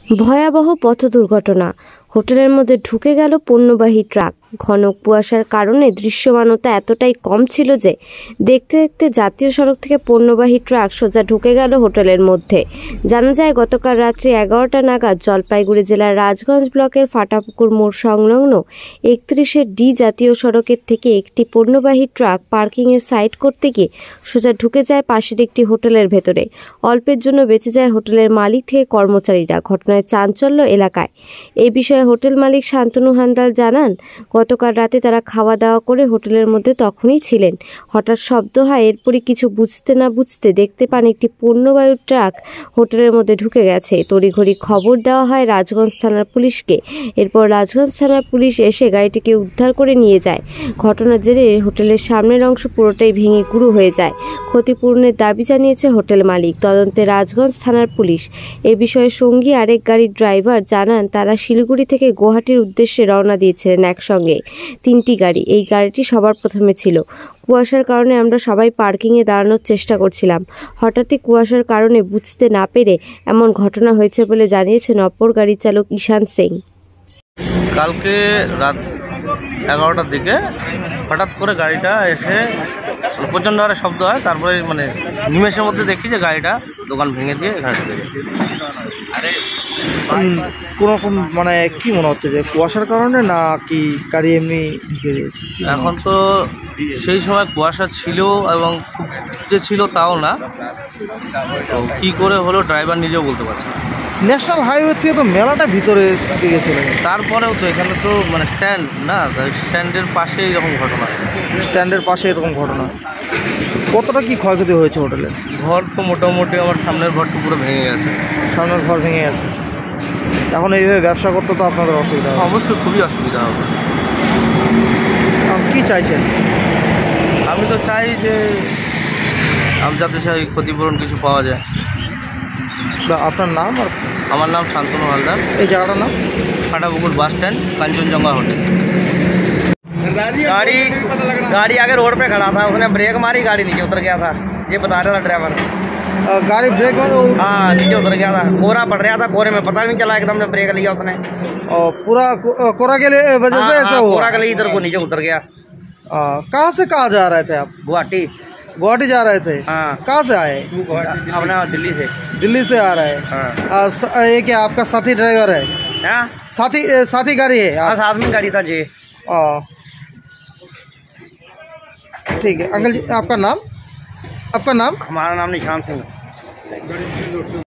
ভয়াবহ পথ দুর্ঘটনা। হোটেলের মধ্যে ঢুকে গেল পণ্যবাহী ট্রাক। ঘন কুয়াশার কারণে দৃশ্যমানতা এতটাই কম ছিল যে দেখতে দেখতে জাতীয় সড়ক থেকে পণ্যবাহী ট্রাক সোজা ঢুকে গেল হোটেলের মধ্যে। জানা যায়, গতকাল রাত্রি 11টা নাগাদ জলপাইগুড়ি জেলার রাজগঞ্জ ব্লকের ফাটাপুকুর মোড় সংলগ্ন 31 ডি জাতীয় সড়কের থেকে একটি পণ্যবাহী ট্রাক পার্কিংয়ের সাইড করতে গিয়ে সোজা ঢুকে যায় পাশের একটি হোটেলের ভেতরে। অল্পের জন্য বেঁচে যায় হোটেলের মালিক থেকে কর্মচারীরা। ঘটনায় চাঞ্চল্য এলাকায়। এই বিষয়ে হোটেল মালিক শান্তনু হালদার জানান, গতকাল রাতে তারা খাওয়া দাওয়া করে হোটেলের মধ্যে তখনই ছিলেন। হঠাৎ শব্দ হয়। এরপরই কিছু বুঝতে না বুঝতে দেখতে পান একটি পণ্যবাহী ট্রাক হোটেলের মধ্যে ঢুকে গেছে। তড়িঘড়ি খবর দেওয়া হয় রাজগঞ্জ থানার পুলিশকে। এরপর রাজগঞ্জ থানার পুলিশ এসে গাড়িটিকে উদ্ধার করে নিয়ে যায়। ঘটনার জেরে হোটেলের সামনের অংশ পুরোটাই ভেঙে গুঁড়ো হয়ে যায়। ক্ষতিপূরণের দাবি জানিয়েছে হোটেল মালিক। তদন্তে রাজগঞ্জ থানার পুলিশ। এ বিষয়ে সঙ্গী আরেক গাড়ির ড্রাইভার জানান, তারা শিলিগুড়ি থেকে গুয়াহাটির উদ্দেশ্যে রওনা দিয়েছিলেন একসঙ্গে 3টি গাড়ি। এই গাড়িটি সবার প্রথমে ছিল। কুয়াশার কারণে আমরা সবাই পার্কিংয়ে দাঁড়ানোর চেষ্টা করছিলাম। হঠাৎই কুয়াশার কারণে বুঝতে না পেরে এমন ঘটনা হয়েছে বলে জানিয়েছেন অপর গাড়ির চালক ঈশান সিং। কালকে রাত 11টার দিকে হঠাৎ করে গাড়িটা এসে প্রচণ্ড হারে শব্দ হয়। তারপরে নিমেষের মধ্যে দেখি যে গাড়িটা দোকান ভেঙে দিয়ে এখানে ঢুকে গেছে। কোনোরকম কি মনে হচ্ছে যে কুয়াশার কারণে না কি গাড়ি এমনি ঢুকে গিয়েছে? এখন তো সেই সময় কুয়াশা ছিল এবং খুব যে ছিল তাও না, তো কী করে হলো ড্রাইভার নিজেও বলতে পারছে না। ন্যাশনাল হাইওয়ে থেকে তো মেলাটা ভিতরে দিকে চলে গেছে। তারপরেও তো এখানে তো স্ট্যান্ড না, স্ট্যান্ডের পাশে এরকম ঘটনা। স্ট্যান্ডের পাশে এরকম ঘটনা। কতটা কি ক্ষয়ক্ষতি হয়েছে হোটেলে? ঘর তো মোটামুটি আমার সামনের ঘরটা পুরো ভেঙে গেছে। সামনের ঘর ভেঙে গেছে। এখন এইভাবে ব্যবসা করতে তো আপনাদের অসুবিধা হবে। অবশ্যই খুবই অসুবিধা হবে। কি চাইছেন? আমি তো চাই যে যাতে সেই ক্ষতিপূরণ কিছু পাওয়া যায়। আপনার নাম? আর আমার নাম শান্তনু হালদার। এই জায়গাটার নাম? Fatapukur bus stand, Kanchenjunga hotel. गाड़ी आगे रोड पे खड़ा था, उसने ब्रेक मारी, गाड़ी नीचे उतर गया था। ये बता रहा था ड्राइवर। गाड़ी ब्रेक हाँ, नीचे उतर गया था। कोहरा पड़ रहा था, कोहरे में पता नहीं चला, एकदम से ब्रेक लिया उसने। पूरा कोहरा के वजह से ऐसा हुआ? कोहरा के लिए इधर को नीचे उतर गया। कहाँ से कहाँ जा रहे थे आप? गुवाहाटी। गुवाहाटी जा रहे थे? हाँ। कहाँ से आए? अपना दिल्ली से। दिल्ली से आ रहे हैं। हाँ। ये क्या आपका साथी ड्राइवर है? हाँ? साथी गाड़ी है? हाँ, साथ में गाड़ी था जी। ठीक है अंकल जी, आपका नाम? आपका नाम? हमारा नाम निशान सिंह।